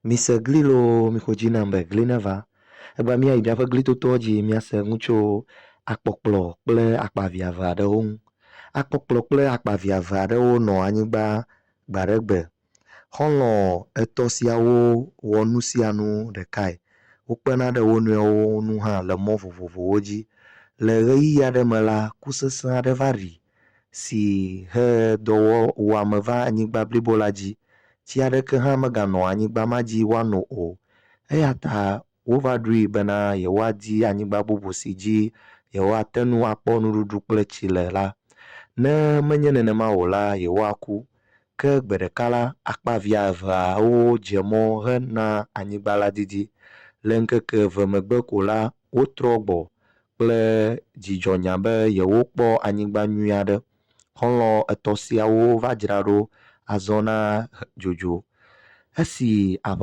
mise gli lo mi xɔ dzi na be gli neva ebe míayi míaƒe glitotoa dzi míase ŋu tso akpɔkplɔ kple akpavi eve aɖewo ŋu. Akpɔkplɔ kple akpavi eve aɖewo nɔ anyigba gba ɖe gbe. Xɔlɔ̃ etɔ̃ siawo wɔ nu sia nu ɖekae. Wokpena ɖe wo nɔewo ŋu hã le mɔ vovovowo dzi. Le ʋeyiʋi aɖe me la, ku sesẽ aɖe va ɖi si he dɔwɔwɔame va anyigba blibo la dzi. Tsi aɖeke hã meganɔ anyigba ma dzi woano o. Eya ta wova ɖoe bena yewoadi anyigba bubu si dzi yewoate ŋu akpɔ nuɖuɖu kple tsi le la. Ne menye nenema o la, yewoaku. Ke gbe ɖeka la, akpavia eveawo dze mɔ hena anyigba la didi. Le ŋkeke eve megbe ko la, wotrɔ gbɔ kple dzidzɔnya be yewokpɔ anyigba nyui aɖe. Xɔlɔ̃ etɔ̃ siawo va dzra ɖo azɔ na dzodzo. Esi